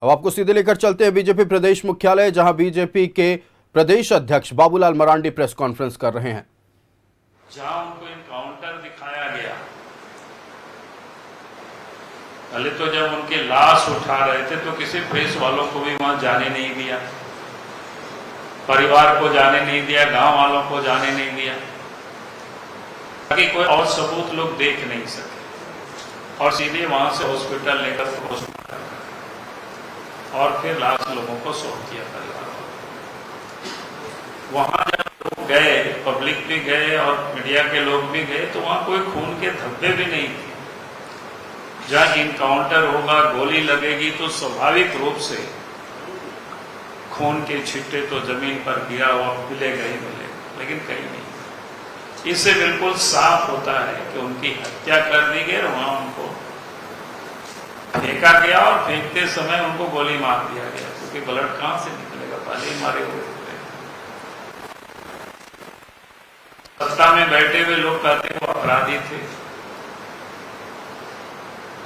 अब आपको सीधे लेकर चलते हैं बीजेपी प्रदेश मुख्यालय, जहां बीजेपी के प्रदेश अध्यक्ष बाबूलाल मरांडी प्रेस कॉन्फ्रेंस कर रहे हैं। जहां उनको इनकाउंटर दिखाया गया, पहले तो जब उनकी लाश उठा रहे थे तो किसी प्रेस वालों को भी वहां जाने नहीं दिया, परिवार को जाने नहीं दिया, गांव वालों को जाने नहीं दिया, ताकि कोई और सबूत लोग देख नहीं सके। और सीधे वहां से हॉस्पिटल लेकर पोस्टमार्टम और फिर लाश लोगों को सौंप दिया परिवार को। वहां जब लोग गए, पब्लिक भी गए और मीडिया के लोग भी गए, तो वहां कोई खून के धब्बे भी नहीं थे। जहां इनकाउंटर होगा, गोली लगेगी तो स्वाभाविक रूप से खून के छिट्टे तो जमीन पर गिरा हुआ मिलेगा ही मिलेगा, लेकिन कहीं नहीं। इससे बिल्कुल साफ होता है कि उनकी हत्या कर दी गई और वहां उनको फेंका गया और फेंकते समय उनको गोली मार दिया गया, क्योंकि ब्लड कहां से निकलेगा, पहले ही मारे हुए थे। सत्ता में बैठे हुए लोग कहते वो अपराधी थे,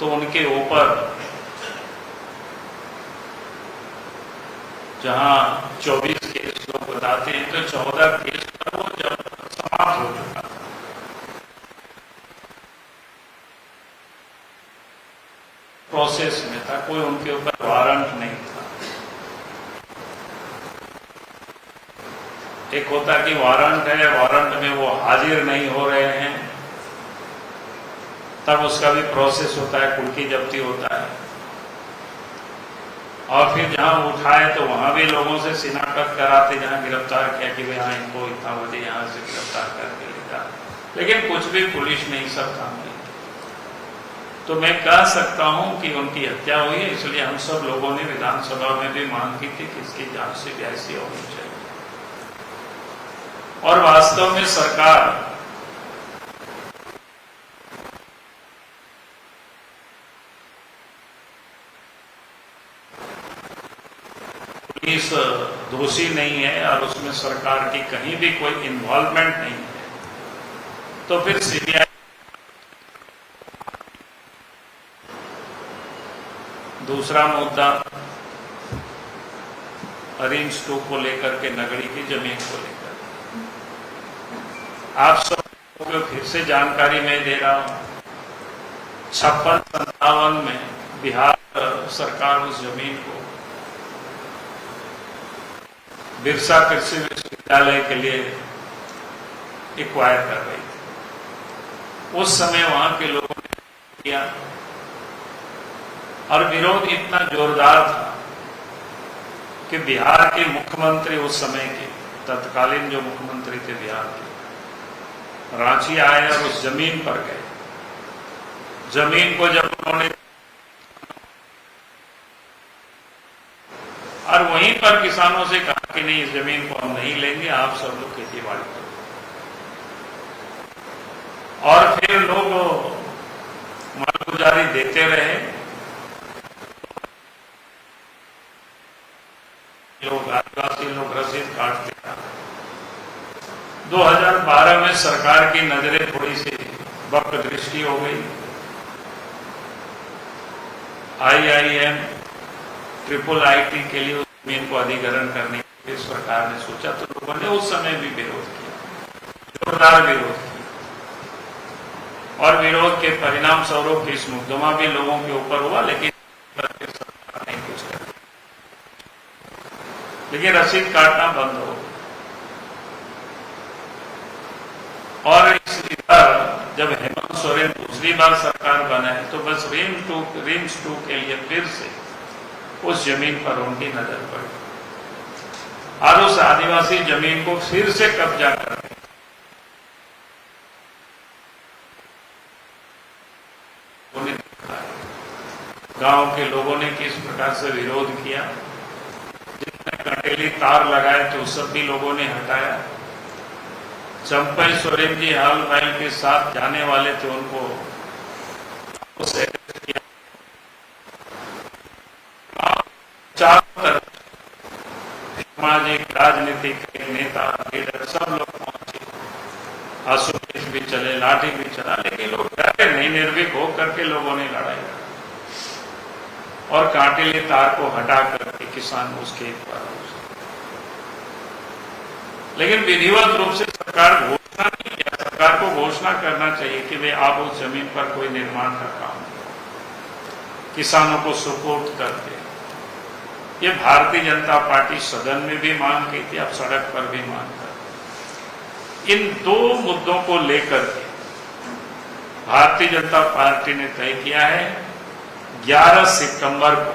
तो उनके ऊपर जहां 24 केस लोग बताते हैं, तो 14 केस पर वो जब समाप्त हो चुका था। प्रोसेस में था, कोई उनके ऊपर वारंट नहीं था। एक होता कि वारंट है, वारंट में वो हाजिर नहीं हो रहे हैं, तब उसका भी प्रोसेस होता है, कुर्की जब्ती होता है। और फिर जहां उठाए तो वहां भी लोगों से शिनाख्त कराते, जहां गिरफ्तार किया कि भाई हाँ इनको इतना बजे यहां से गिरफ्तार करके लेगा, लेकिन कुछ भी पुलिस ने सब काम नहीं। तो मैं कह सकता हूं कि उनकी हत्या हुई है, इसलिए हम सब लोगों ने विधानसभा में भी मांग की थी कि इसकी जांच से ऐसी होनी चाहिए। और वास्तव में सरकार पुलिस दोषी नहीं है और उसमें सरकार की कहीं भी कोई इन्वॉल्वमेंट नहीं है, तो फिर सीबीआई। दूसरा मुद्दा रिम्स 2 को लेकर के, नगरी की जमीन को लेकर आप सब को फिर से जानकारी मैं दे रहा हूं। 56-57 में बिहार सरकार उस जमीन को बिरसा कृषि विश्वविद्यालय के लिए एक्वायर कर रही थी। उस समय वहां के लोगों ने किया और विरोध इतना जोरदार था कि बिहार के मुख्यमंत्री, उस समय के तत्कालीन जो मुख्यमंत्री थे बिहार के, रांची आए और उस जमीन पर गए। जमीन को जब उन्होंने और वहीं पर किसानों से कहा कि नहीं, इस जमीन को हम नहीं लेंगे, आप सब लोग खेती बाड़ी करो। और फिर लोग मालगुजारी देते रहे, लोग आदिवासी लोग रसीद काटते रहे। 2012 में सरकार की नजरें थोड़ी सी वक्र दृष्टि हो गई। IIM, IIIT के लिए उस जमीन को अधिग्रहण करने के लिए सरकार ने सोचा, तो लोगों ने उस समय भी विरोध किया, जोरदार विरोध किया। और विरोध के परिणाम स्वरूप इस मुकदमा भी लोगों के ऊपर हुआ, लेकिन सरकार नहीं कुछ कर, लेकिन रसीद काटना बंद हो गया। और इस जब हेमंत सोरेन दूसरी बार सरकार बना है, तो बस रिम्स 2 के लिए फिर से उस जमीन पर उनकी नजर पड़ी और उस आदिवासी जमीन को फिर से कब्जा कर गांव के लोगों ने किस प्रकार से विरोध किया, जितने कंटेली तार लगाए थे उस सब भी लोगों ने हटाया। चंपई सोरेन जी हाल महल के साथ जाने वाले थे, उनको किया। चारों तरफ सामाजिक, राजनीतिक नेता, लीडर सब लोग पहुंचे, आंसू भी चले, लाठी भी चला, लेकिन लोग डरे नहीं, निर्भीक होकर के लोगों ने लड़ाई। और कांटेले तार को हटा करके किसान उस खेत पर हो सकता। लेकिन विधिवत रूप से सरकार घोषणा नहीं किया। सरकार को घोषणा करना चाहिए कि भाई आप उस जमीन पर कोई निर्माण का काम करो, किसानों को सुपुर्द कर दे। ये भारतीय जनता पार्टी सदन में भी मांग की थी, अब सड़क पर भी मांग कर। इन दो मुद्दों को लेकर के भारतीय जनता पार्टी ने तय किया है 11 सितंबर को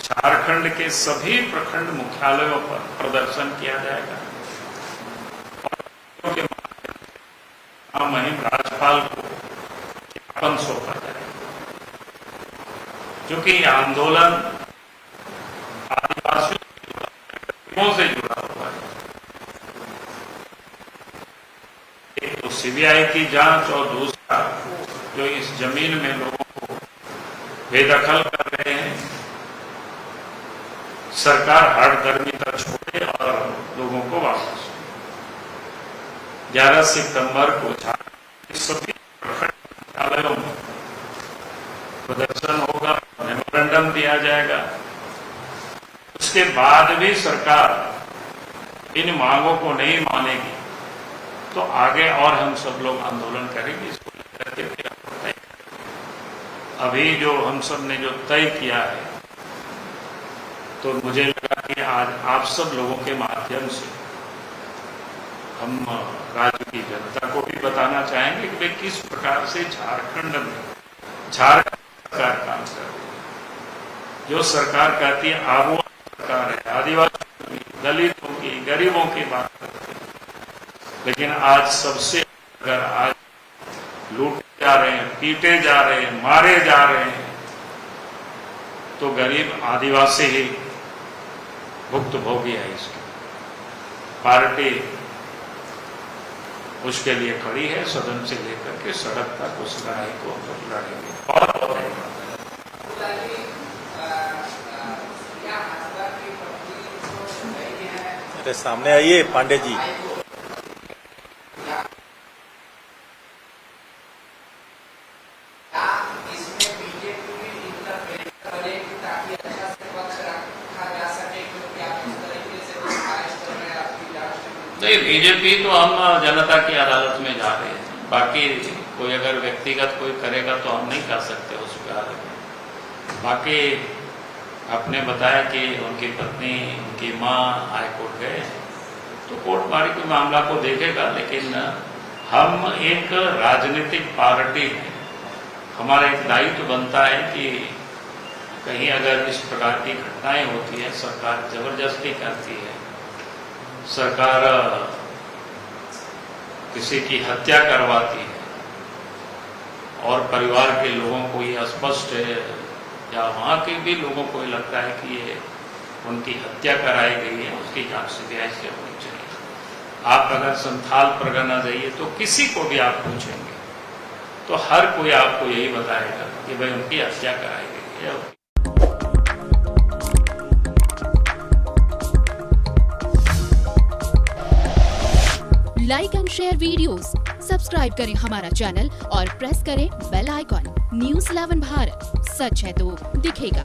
झारखंड के सभी प्रखंड मुख्यालयों पर प्रदर्शन किया जाएगा। और महिम राज्यपाल को ज्ञापन सौंपा जाएगा, क्योंकि यह आंदोलन आदिवासियों से जुड़ा हुआ है। एक तो सीबीआई की जांच और दूसरा जो इस जमीन में लोगों को बेदखल कर रहे हैं, सरकार हठधर्मिता छोड़े और लोगों को वापस। 11 सितंबर को झारखंड के सभी प्रखंड मुख्यालयों में प्रदर्शन होगा, मेमोरेंडम दिया जाएगा। उसके बाद भी सरकार इन मांगों को नहीं मानेगी तो आगे और हम सब लोग आंदोलन करेंगे। इसको लेकर के फिर तय करेंगे। अभी जो हम सब ने जो तय किया है, तो मुझे लगा कि आज आप सब लोगों के माध्यम से हम राज्य की जनता को भी बताना चाहेंगे कि वे किस प्रकार से झारखंड सरकार काम कर रही है। जो सरकार कहती है आबू सरकार है, आदिवासियों की, दलितों की, गरीबों की बात करती है, लेकिन आज सबसे अगर आज लूटे जा रहे हैं, पीटे जा रहे हैं, मारे जा रहे हैं, तो गरीब आदिवासी ही भुक्तभोगी है। इसकी पार्टी उसके लिए खड़ी है, सदन से लेकर के सड़क तक उस लड़ाई को हम लड़ेंगे। अरे सामने आइए पांडे जी। नहीं, बीजेपी तो हम जनता की अदालत में जा रहे हैं। बाकी कोई अगर व्यक्तिगत कोई करेगा तो हम नहीं कर सकते उस बारे में। बाकी आपने बताया कि उनकी पत्नी, उनकी माँ हाईकोर्ट गए, तो कोर्ट बारी के मामला को देखेगा। लेकिन हम एक राजनीतिक पार्टी हैं, हमारा एक दायित्व बनता है कि कहीं अगर इस प्रकार की घटनाएं होती है, सरकार जबरदस्ती करती है, सरकार किसी की हत्या करवाती है और परिवार के लोगों को ये स्पष्ट है या वहाँ के भी लोगों को ये लगता है कि ये उनकी हत्या कराई गई है, उसकी जांच सीबीआई से होनी चाहिए। आप अगर संथाल परगना जाइए तो किसी को भी आप पूछेंगे तो हर कोई आपको यही बताएगा कि भाई उनकी हत्या कराई गई है। Like and share videos, subscribe करें हमारा चैनल और प्रेस करें बेल आइकॉन। न्यूज़ 11 भारत, सच है तो दिखेगा।